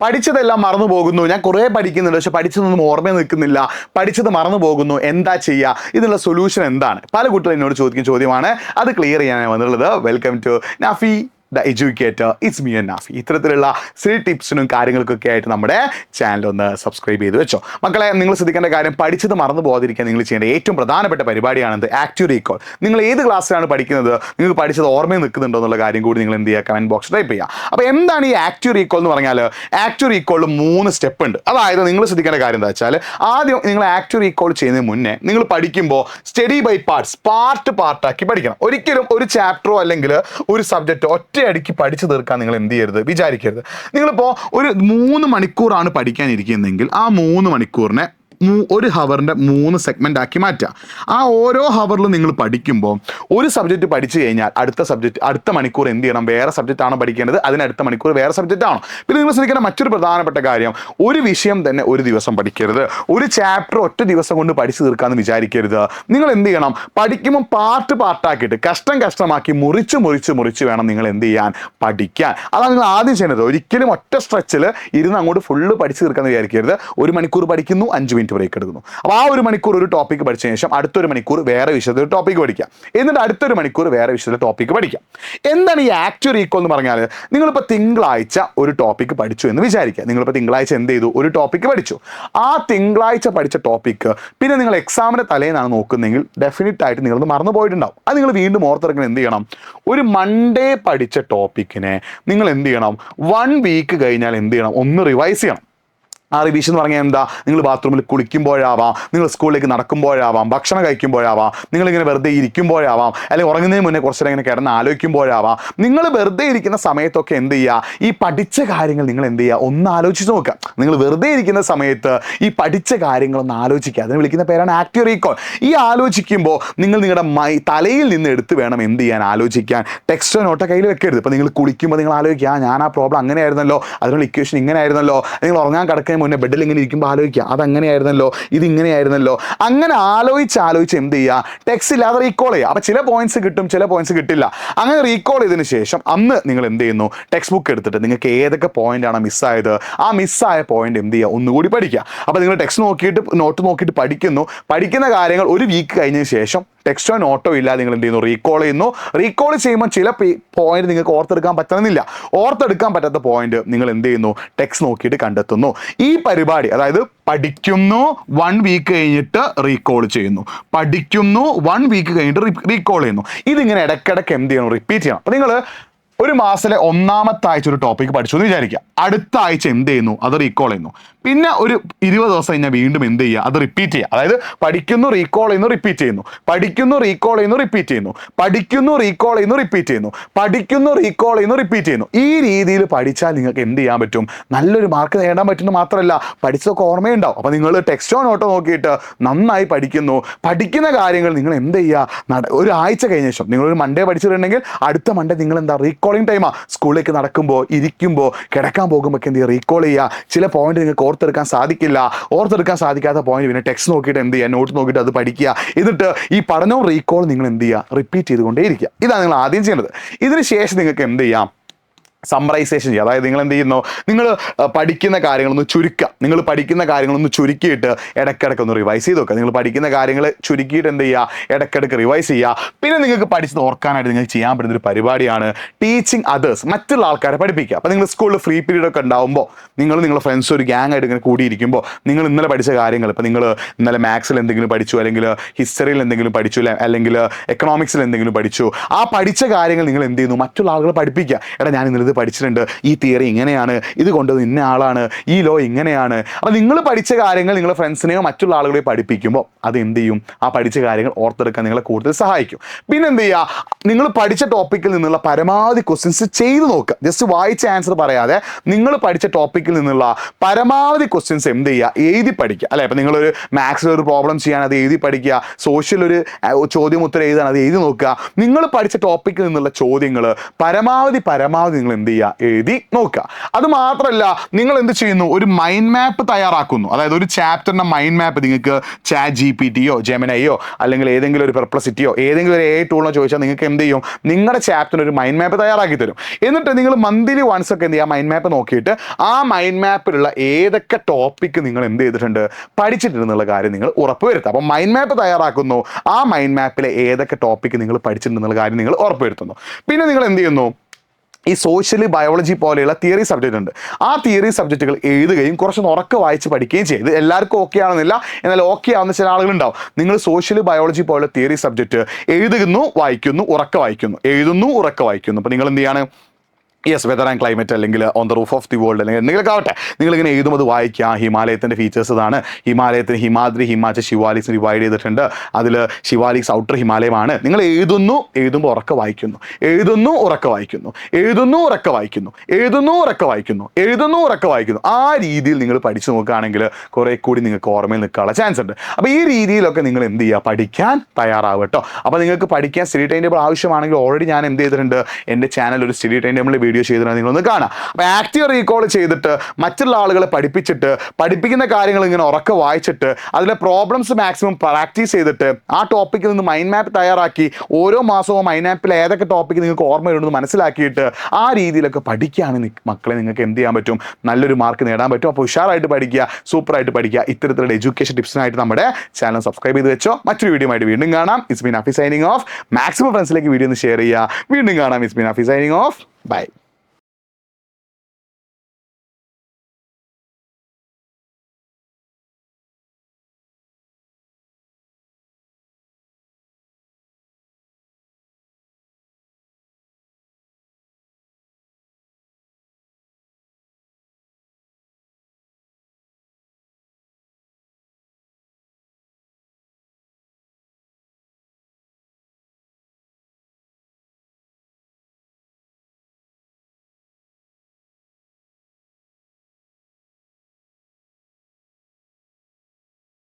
പഠിച്ചതെല്ലാം മറന്നു പോകുന്നു, ഞാൻ കുറേ പഠിക്കുന്നുണ്ട് പക്ഷെ പഠിച്ചതൊന്നും ഓർമ്മ നിൽക്കുന്നില്ല, പഠിച്ചത് മറന്നു പോകുന്നു, എന്താ ചെയ്യുക, ഇതിനുള്ള സൊല്യൂഷൻ എന്താണ്? പല കുട്ടികളും എന്നോട് ചോദിക്കുന്ന ചോദ്യമാണ്. അത് ക്ലിയർ ചെയ്യാനാണ് വന്നിട്ടുള്ളത്. Welcome to Nafi the educator, it's me and Nafi. ഇത്തരത്തിലുള്ള സിൽ ടിപ്സിനും കാര്യങ്ങൾക്കൊക്കെ ആയിട്ട് നമ്മുടെ ചാനൽ ഒന്ന് സബ്സ്ക്രൈബ് ചെയ്ത് വെച്ചോ. മക്കളെ, നിങ്ങൾ ശ്രദ്ധിക്കേണ്ട കാര്യം, പഠിച്ചത് മറന്നു പോകാതിരിക്കാൻ നിങ്ങൾ ചെയ്യേണ്ട ഏറ്റവും പ്രധാനപ്പെട്ട പരിപാടിയാണെന്ത്? Active recall. നിങ്ങൾ ഏത് ക്ലാസ്സിലാണ് പഠിക്കുന്നത്, നിങ്ങൾക്ക് പഠിച്ചത് ഓർമ്മയിൽ നിൽക്കുന്നുണ്ടോ എന്നുള്ള കാര്യം കൂടി നിങ്ങൾ എന്ത് ചെയ്യുക, കമൻറ്റ് ബോക്സ് ടൈപ്പ് ചെയ്യുക. അപ്പോൾ എന്താണ് ഈ ആക്റ്റീവ് റീകോൾ എന്ന് പറഞ്ഞാൽ? ആക്റ്റീവ് റീകോളിൽ 3 സ്റ്റെപ്പ് ഉണ്ട്. അതായത് നിങ്ങൾ ശ്രദ്ധിക്കേണ്ട കാര്യം എന്താ വെച്ചാൽ, ആദ്യം നിങ്ങൾ ആക്റ്റീവ് റീകോൾ ചെയ്യുന്നതിന് മുന്നേ നിങ്ങൾ പഠിക്കുമ്പോൾ സ്റ്റഡി ബൈ പാർട്സ്, പാർട്ടാക്കി പഠിക്കണം. ഒരിക്കലും ഒരു ചാപ്റ്ററോ അല്ലെങ്കിൽ ഒരു സബ്ജക്റ്റോ ഒറ്റയടിക്ക് പഠിച്ചു തീർക്കാൻ നിങ്ങൾ എന്ത് ചെയ്യരുത്, വിചാരിക്കരുത്. നിങ്ങളിപ്പോൾ ഒരു 3 മണിക്കൂറാണ് പഠിക്കാനിരിക്കുന്നതെങ്കിൽ ആ 3 മണിക്കൂറിനെ ഒരു ഹവറിൻ്റെ 3 സെഗ്മെൻ്റ് ആക്കി മാറ്റുക. ആ ഓരോ ഹവറിലും നിങ്ങൾ പഠിക്കുമ്പോൾ ഒരു സബ്ജക്റ്റ് പഠിച്ചു കഴിഞ്ഞാൽ അടുത്ത മണിക്കൂർ എന്ത് ചെയ്യണം, വേറെ സബ്ജക്റ്റ് ആണോ പഠിക്കേണ്ടത്, അതിനടുത്ത മണിക്കൂർ വേറെ സബ്ജക്റ്റ് ആണോ. പിന്നെ നിങ്ങൾ ശ്രദ്ധിക്കേണ്ട മറ്റൊരു പ്രധാനപ്പെട്ട കാര്യം, ഒരു വിഷയം തന്നെ ഒരു ദിവസം പഠിക്കരുത്. ഒരു ചാപ്റ്റർ ഒറ്റ ദിവസം കൊണ്ട് പഠിച്ചു തീർക്കാമെന്ന് വിചാരിക്കരുത്. നിങ്ങൾ എന്ത് ചെയ്യണം, പഠിക്കുമ്പോൾ പാർട്ടാക്കിയിട്ട് കഷ്ടമാക്കി മുറിച്ച് വേണം നിങ്ങൾ എന്ത് ചെയ്യാൻ, പഠിക്കാൻ. അതാണ് നിങ്ങൾ ആദ്യം ചെയ്യുന്നത്. ഒരിക്കലും ഒറ്റ സ്ട്രെച്ചിൽ ഇരുന്ന് അങ്ങോട്ട് ഫുള്ള് പഠിച്ചു തീർക്കാമെന്ന് വിചാരിക്കരുത്. 1 മണിക്കൂർ പഠിക്കുന്നു, 5 മിനിറ്റ് ബ്രേക്ക് എടുക്കുന്നു. അപ്പോൾ ആ 1 മണിക്കൂർ ഒരു ടോപ്പിക്ക് പഠിച്ച ശേഷം അടുത്തൊരു മണിക്കൂർ വേറെ വിഷയത്തിൽ ടോപ്പിക്ക് പഠിക്കാം, എന്നിട്ട് അടുത്തൊരു മണിക്കൂർ വേറെ വിഷയത്തിൽ ടോപ്പിക്ക് പഠിക്കാം. എന്താണ് ഈ ആക്റ്റീവ് റീകോൾ എന്ന് പറഞ്ഞാൽ? നിങ്ങളിപ്പോൾ തിങ്കളാഴ്ച ഒരു ടോപ്പിക്ക് പഠിച്ചു എന്ന് വിചാരിക്കുക. നിങ്ങളിപ്പോൾ തിങ്കളാഴ്ച എന്ത് ചെയ്തു, ഒരു ടോപ്പിക്ക് പഠിച്ചു. ആ തിങ്കളാഴ്ച പഠിച്ച ടോപ്പിക്ക് പിന്നെ നിങ്ങൾ എക്സാമിൻ്റെ തലേന്നാണ് നോക്കുന്നതെങ്കിൽ ഡെഫിനറ്റ് ആയിട്ട് നിങ്ങളത് മറന്നു പോയിട്ടുണ്ടാവും. അത് നിങ്ങൾ വീണ്ടും ഓർത്തെടുക്കണം. എന്ത് ചെയ്യണം, ഒരു മൺഡേ പഠിച്ച ടോപ്പിക്കിനെ നിങ്ങൾ എന്ത് ചെയ്യണം, 1 വീക്ക് കഴിഞ്ഞാൽ എന്ത് ചെയ്യണം, ഒന്ന് റിവൈസ് ചെയ്യണം. ആ റിവിഷൻ എന്ന് പറഞ്ഞാൽ എന്താ? നിങ്ങൾ ബാത്റൂമിൽ കുളിക്കുമ്പോഴാവാം, നിങ്ങൾ സ്കൂളിലേക്ക് നടക്കുമ്പോഴാവാം, ഭക്ഷണം കഴിക്കുമ്പോഴാവാം, നിങ്ങളിങ്ങനെ വെറുതെ ഇരിക്കുമ്പോഴാവാം, അല്ലെങ്കിൽ ഉറങ്ങുന്നതിന് മുന്നേ കുറച്ച് നേരം ഇങ്ങനെ കിടന്ന് ആലോചിക്കുമ്പോഴാവാം. നിങ്ങൾ വെറുതെ ഇരിക്കുന്ന സമയത്തൊക്കെ എന്ത് ചെയ്യുക, ഈ പഠിച്ച കാര്യങ്ങൾ നിങ്ങൾ എന്ത് ചെയ്യുക, ഒന്ന് ആലോചിച്ച് നോക്കുക. നിങ്ങൾ വെറുതെ ഇരിക്കുന്ന സമയത്ത് ഈ പഠിച്ച കാര്യങ്ങളൊന്ന് ആലോചിക്കുക. അതിന് വിളിക്കുന്ന പേരാണ് ആക്റ്റീവ് റീകോൾ. ഈ ആലോചിക്കുമ്പോൾ നിങ്ങൾ നിങ്ങളുടെ തലയിൽ നിന്ന് എടുത്ത് വേണം എന്ത് ചെയ്യാൻ, ആലോചിക്കാൻ. ടെക്സ്റ്റോ നോട്ടോ കയ്യിൽ വെക്കരുത്. ഇപ്പോൾ നിങ്ങൾ കുളിക്കുമ്പോൾ നിങ്ങൾ ആലോചിക്കുക, ഞാൻ ആ പ്രോബ്ലം അങ്ങനെയായിരുന്നല്ലോ, അതിനുള്ള ഇക്വേഷൻ ഇങ്ങനെ ആയിരുന്നല്ലോ. നിങ്ങൾ ഉറങ്ങാൻ കിടക്കാൻ മുന്നേ ബെഡിൽ ഇങ്ങനെ ഇരിക്കുമ്പോൾ ആലോചിക്കുക, അതങ്ങനെയായിരുന്നല്ലോ, ഇതിങ്ങനെയായിരുന്നല്ലോ. അങ്ങനെ ആലോചിച്ച് എന്ത് ചെയ്യുക, ടെക്സ്റ്റ് ഇല്ലാതെ റീകോൾ ചെയ്യുക. അപ്പോൾ ചില പോയിന്റ്സ് കിട്ടും, ചില പോയിന്റ്സ് കിട്ടില്ല. അങ്ങനെ റീകോൾ ചെയ്തതിന് ശേഷം അന്ന് നിങ്ങൾ എന്ത് ചെയ്യുന്നു, ടെക്സ്റ്റ് ബുക്ക് എടുത്തിട്ട് നിങ്ങൾക്ക് ഏതൊക്കെ പോയിന്റാണ് മിസ്സായത്, ആ മിസ്സായ പോയിന്റ് എന്ത് ചെയ്യുക, ഒന്നുകൂടി പഠിക്കുക. അപ്പോൾ നിങ്ങൾ ടെക്സ്റ്റ് നോക്കിയിട്ട് നോട്ട് നോക്കിയിട്ട് പഠിക്കുന്ന കാര്യങ്ങൾ 1 വീക്ക് കഴിഞ്ഞതിന് ശേഷം ടെക്സ്റ്റോ നോട്ടോ ഇല്ലാതെ നിങ്ങൾ എന്ത് ചെയ്യുന്നു, റീകോൾ ചെയ്യുന്നു. റീകോൾ ചെയ്യുമ്പോൾ ചില പോയിന്റ് നിങ്ങൾക്ക് ഓർത്തെടുക്കാൻ പറ്റുന്നില്ല. ഓർത്തെടുക്കാൻ പറ്റാത്ത പോയിന്റ് നിങ്ങൾ എന്ത് ചെയ്യുന്നു, ടെക്സ്റ്റ് നോക്കിയിട്ട് കണ്ടെത്തുന്നു. ഈ പരിപാടി, അതായത് പഠിക്കുന്നു, 1 വീക്ക് കഴിഞ്ഞിട്ട് റീകോൾ ചെയ്യുന്നു, പഠിക്കുന്നു, 1 വീക്ക് കഴിഞ്ഞിട്ട് റീകോൾ ചെയ്യുന്നു. ഇതിങ്ങനെ ഇടയ്ക്കിടയ്ക്ക് എന്ത് ചെയ്യണം, റിപ്പീറ്റ് ചെയ്യണം. അപ്പോൾ നിങ്ങൾ ഒരു മാസത്തിലെ 1ാമത്തെ ആഴ്ച ഒരു ടോപ്പിക്ക് പഠിച്ചു എന്ന് വിചാരിക്കുക. അടുത്ത ആഴ്ച എന്ത് ചെയ്യുന്നു, അത് റീകോൾ ചെയ്യുന്നു. പിന്നെ ഒരു 20 ദിവസം കഴിഞ്ഞാൽ വീണ്ടും എന്ത് ചെയ്യുക, അത് റിപ്പീറ്റ് ചെയ്യുക. അതായത് പഠിക്കുന്നു, റീകോൾ ചെയ്യുന്നു, റിപ്പീറ്റ് ചെയ്യുന്നു, പഠിക്കുന്നു, റീകോൾ ചെയ്യുന്നു, റിപ്പീറ്റ് ചെയ്യുന്നു, പഠിക്കുന്നു, റീകോൾ ചെയ്യുന്നു, റിപ്പീറ്റ് ചെയ്യുന്നു, പഠിക്കുന്നു, റീകോൾ ചെയ്യുന്നു, റിപ്പീറ്റ് ചെയ്യുന്നു. ഈ രീതിയിൽ പഠിച്ചാൽ നിങ്ങൾക്ക് എന്ത് ചെയ്യാൻ പറ്റും, നല്ലൊരു മാർക്ക് നേടാൻ പറ്റുന്നത് മാത്രമല്ല പഠിച്ചതൊക്കെ ഓർമ്മയുണ്ടാവും. അപ്പോൾ നിങ്ങൾ ടെക്സ്റ്റോ നോട്ടോ നോക്കിയിട്ട് നന്നായി പഠിക്കുന്ന കാര്യങ്ങൾ നിങ്ങൾ എന്ത് ചെയ്യുക, ഒരാഴ്ച കഴിഞ്ഞ ശേഷം നിങ്ങളൊരു മൺഡേ പഠിച്ചിട്ടുണ്ടെങ്കിൽ അടുത്ത മൺഡേ നിങ്ങൾ എന്താ, റീകോളിംഗ് ടൈമാണ്. സ്കൂളിലേക്ക് നടക്കുമ്പോൾ, ഇരിക്കുമ്പോൾ, കിടക്കാൻ പോകുമ്പോൾ ഒക്കെ എന്ത് ചെയ്യുക, റീകോൾ ചെയ്യുക. ചില പോയിന്റ് നിങ്ങൾക്ക് ഓർത്തെടുക്കാൻ സാധിക്കാത്ത പോയിന്റ് പിന്നെ ടെക്സ്റ്റ് നോക്കിയിട്ട് എന്ത് ചെയ്യുക, നോട്ട് നോക്കിയിട്ട് അത് പഠിക്കുക. എന്നിട്ട് ഈ പഠനവും റീകോൾ നിങ്ങൾ എന്ത് ചെയ്യുക, റിപ്പീറ്റ് ചെയ്തുകൊണ്ടേയിരിക്കുക. ഇതാണ് നിങ്ങൾ ആദ്യം ചെയ്യേണ്ടത്. ഇതിന് ശേഷം നിങ്ങൾക്ക് എന്ത് ചെയ്യാം, സമ്മറൈസേഷൻ ചെയ്യുക. അതായത് നിങ്ങൾ എന്ത് ചെയ്യുന്നു, നിങ്ങൾ പഠിക്കുന്ന കാര്യങ്ങളൊന്ന് ചുരുക്കുക. നിങ്ങൾ പഠിക്കുന്ന കാര്യങ്ങളൊന്ന് ചുരുക്കിയിട്ട് ഇടയ്ക്കിടയ്ക്ക് ഒന്ന് റിവൈസ് ചെയ്ത് നോക്കുക. നിങ്ങൾ പഠിക്കുന്ന കാര്യങ്ങൾ ചുരുക്കിയിട്ട് എന്ത് ചെയ്യുക, ഇടയ്ക്കിടയ്ക്ക് റിവൈസ് ചെയ്യുക. പിന്നെ നിങ്ങൾക്ക് പഠിച്ചത് ഓർക്കാനായിട്ട് നിങ്ങൾക്ക് ചെയ്യാൻ പറ്റുന്ന ഒരു പരിപാടിയാണ് ടീച്ചിങ് അതേഴ്സ്, മറ്റുള്ള ആൾക്കാരെ പഠിപ്പിക്കുക. അപ്പോൾ നിങ്ങൾ സ്കൂളിൽ ഫ്രീ പീരീഡ് ഒക്കെ ഉണ്ടാകുമ്പോൾ നിങ്ങളുടെ ഫ്രണ്ട്സ് ഒരു ഗ്യാങ് ആയിട്ട് ഇങ്ങനെ കൂടിയിരിക്കുമ്പോൾ നിങ്ങൾ ഇന്നലെ പഠിച്ച കാര്യങ്ങൾ, ഇപ്പോൾ നിങ്ങൾ ഇന്നലെ മാത്സിൽ എന്തെങ്കിലും പഠിച്ചു, അല്ലെങ്കിൽ ഹിസ്റ്ററിയിൽ എന്തെങ്കിലും പഠിച്ചു, അല്ലെങ്കിൽ എക്കണോമിക്സിൽ എന്തെങ്കിലും പഠിച്ചു, ആ പഠിച്ച കാര്യങ്ങൾ നിങ്ങൾ എന്ത് ചെയ്യുന്നു, മറ്റുള്ള ആളുകളെ പഠിപ്പിക്കുക. എടാ, ഞാൻ ഇന്നലെ പഠിച്ചിട്ടുണ്ട്, ഈ തിയറി ഇങ്ങനെയാണ്, ഇത് കൊണ്ടത് ഇന്ന ആളാണ്, ഈ ലോ ഇങ്ങനെയാണ്. അപ്പോൾ നിങ്ങൾ പഠിച്ച കാര്യങ്ങൾ നിങ്ങളുടെ ഫ്രണ്ട്സിനെയോ മറ്റുള്ള ആളുകളെയോ പഠിപ്പിക്കുമ്പോൾ അത് എന്ത് ചെയ്യും, ആ പഠിച്ച കാര്യങ്ങൾ ഓർത്തെടുക്കാൻ നിങ്ങളെ കൂടുതൽ സഹായിക്കും. പിന്നെ എന്ത് ചെയ്യുക, നിങ്ങൾ പഠിച്ച ടോപ്പിക്കിൽ നിന്നുള്ള പരമാവധി ക്വസ്റ്റ്യൻസ് ചെയ്ത് നോക്കുക. ജസ്റ്റ് വായിച്ച ആൻസർ പറയാതെ നിങ്ങൾ പഠിച്ച ടോപ്പിക്കിൽ നിന്നുള്ള പരമാവധി ക്വസ്റ്റ്യൻസ് എന്ത് ചെയ്യുക, എഴുതി പഠിക്കുക. അല്ലെ, ഇപ്പം നിങ്ങളൊരു മാത്സിൽ ഒരു പ്രോബ്ലം ചെയ്യാൻ അത് എഴുതി പഠിക്കുക, സോഷ്യൽ ഒരു ചോദ്യം ഉത്തരം എഴുതാൻ അത് എഴുതി നോക്കുക. നിങ്ങൾ പഠിച്ച ടോപ്പിക്കിൽ നിന്നുള്ള ചോദ്യങ്ങൾ പരമാവധി നിങ്ങൾ എന്ത് ചെയ്യുക, എഴുതി നോക്കുക. അത് മാത്രമല്ല, നിങ്ങൾ എന്ത് ചെയ്യുന്നു, ഒരു മൈൻഡ് മാപ്പ് തയ്യാറാക്കുന്നു. അതായത് ഒരു ചാപ്റ്ററിന്റെ മൈൻഡ് മാപ്പ് നിങ്ങൾക്ക് ChatGPT-യോ ജെമിനൈയോ അല്ലെങ്കിൽ ഏതെങ്കിലും ഒരു പെർപ്ലസിറ്റിയോ ഏതെങ്കിലും ഒരു AI ടൂളിനോ ചോദിച്ചാൽ നിങ്ങൾക്ക് എന്ത് ചെയ്യും, നിങ്ങളുടെ ചാപ്റ്ററിന് ഒരു മൈൻഡ് മാപ്പ് തയ്യാറാക്കി തരും. എന്നിട്ട് നിങ്ങൾ മന്ത്ലി വൺസ് ഒക്കെ എന്ത് ചെയ്യുക, മൈൻഡ് മാപ്പ് നോക്കിയിട്ട് ആ മൈൻഡ് മാപ്പിലുള്ള ഏതൊക്കെ ടോപ്പിക്ക് നിങ്ങൾ എന്ത് ചെയ്തിട്ടുണ്ട്, പഠിച്ചിട്ടുണ്ടെന്നുള്ള കാര്യം നിങ്ങൾ ഉറപ്പുവരുത്തുക. അപ്പം മൈൻഡ് മാപ്പ് തയ്യാറാക്കുന്നു, ആ മൈൻഡ് മാപ്പിലെ ഏതൊക്കെ ടോപ്പിക്ക് നിങ്ങൾ പഠിച്ചിട്ടുണ്ടെന്നുള്ള കാര്യം നിങ്ങൾ ഉറപ്പുവരുത്തുന്നു. പിന്നെ നിങ്ങൾ എന്ത് ചെയ്യുന്നു, ഈ സോഷ്യൽ ബയോളജി പോലെയുള്ള തിയറി സബ്ജക്റ്റ് ഉണ്ട്, ആ തിയറി സബ്ജക്റ്റുകൾ എഴുതുകയും കുറച്ചൊന്ന് ഉറക്കെ വായിച്ച് പഠിക്കുകയും ചെയ്യും. ഇത് എല്ലാവർക്കും ഓക്കെ ആണെന്നില്ല, എന്നാൽ ഓക്കെ ആവുന്ന ചില ആളുകളുണ്ടാവും. നിങ്ങൾ സോഷ്യൽ ബയോളജി പോലുള്ള തിയറി സബ്ജക്റ്റ് എഴുതുന്നു, വായിക്കുന്നു, ഉറക്കെ വായിക്കുന്നു, എഴുതുന്നു, ഉറക്കെ വായിക്കുന്നു. അപ്പോൾ നിങ്ങൾ എന്ത് ചെയ്യാണ്, യെസ്, വെതർ ആൻഡ് ക്ലൈമറ്റ് അല്ലെങ്കിൽ on the roof of the world അല്ലെങ്കിൽ എന്തെങ്കിലുമൊക്കെ ആവട്ടെ, നിങ്ങളിങ്ങനെ എഴുതുമ്പോൾ അത് വായിക്കുക. ഹിമാലയത്തിൻ്റെ ഫീച്ചേഴ്സ് ഇതാണ്, ഹിമാലയത്തിന് ഹിമാദ്രി, ഹിമാചൽ, ശിവാലിക്സ് ഡിവൈഡ് ചെയ്തിട്ടുണ്ട്, അതിൽ ശിവാലിക്സ് ഔട്ടർ ഹിമാലയമാണ്. നിങ്ങൾ എഴുതുന്നു, എഴുതുമ്പോൾ ഉറക്കെ വായിക്കുന്നു, എഴുതുന്നു, ഉറക്കെ വായിക്കുന്നു, എഴുതുന്നു, ഉറക്കെ വായിക്കുന്നു, എഴുതുന്നു, ഉറക്കെ വായിക്കുന്നു, എഴുതുന്നു, ഉറക്കെ വായിക്കുന്നു. ആ രീതിയിൽ നിങ്ങൾ പഠിച്ചു നോക്കുകയാണെങ്കിൽ കുറേ കൂടി നിങ്ങൾക്ക് ഓർമ്മയിൽ നിൽക്കാനുള്ള ചാൻസ് ഉണ്ട്. അപ്പോൾ ഈ രീതിയിലൊക്കെ നിങ്ങൾ എന്ത് ചെയ്യുക, പഠിക്കാൻ തയ്യാറാവുക കേട്ടോ. അപ്പോൾ നിങ്ങൾക്ക് പഠിക്കാൻ സ്റ്റഡി ടൈം ടേബിൾ ആവശ്യമാണെങ്കിൽ ഓൾറെഡി ഞാൻ എന്ത് ചെയ്തിട്ടുണ്ട്, എൻ്റെ ചാനൽ ഒരു സ്റ്റഡി ടൈം ടേബിൾ വീഡിയോ ചെയ്തിട്ട് നിങ്ങളൊന്ന് കാണാം. അപ്പോൾ ആക്റ്റീവ് റീകോൾ ചെയ്തിട്ട് മറ്റുള്ള ആളുകളെ പഠിപ്പിച്ചിട്ട് പഠിപ്പിക്കുന്ന കാര്യങ്ങൾ ഇങ്ങനെ ഉറക്കെ വായിച്ചിട്ട് അതിലെ പ്രോബ്ലംസ് മാക്സിമം പ്രാക്ടീസ് ചെയ്തിട്ട് ആ ടോപ്പിക്കിൽ നിന്ന് മൈൻഡ് മാപ്പ് തയ്യാറാക്കി ഓരോ മാസവും മൈൻഡ് മാപ്പിൽ ഏതൊക്കെ ടോപ്പിക്ക് നിങ്ങൾക്ക് ഓർമ്മയുണ്ടെന്ന് മനസ്സിലാക്കിയിട്ട് ആ രീതിയിലൊക്കെ പഠിക്കുകയാണ് മക്കളെ, നിങ്ങൾക്ക് എന്ത് ചെയ്യാൻ പറ്റും, നല്ലൊരു മാർക്ക് നേടാൻ പറ്റും. അപ്പോൾ ഉഷാറായിട്ട് പഠിക്കുക, സൂപ്പറായിട്ട് പഠിക്കുക. ഇത്തരത്തിലുള്ള എഡ്യൂക്കേഷൻ ടിപ്സിനായിട്ട് നമ്മുടെ ചാനൽ സബ്സ്ക്രൈബ് ചെയ്ത് വെച്ചോ. മറ്റൊരു വീഡിയോ ആയിട്ട് വീണ്ടും കാണാം. It's me Nafees signing off. Maximum ഫ്രണ്ട്സിലേക്ക് വീഡിയോ ഒന്ന് ഷെയർ ചെയ്യുക. വീണ്ടും കാണാം. It's me Nafees signing off. By.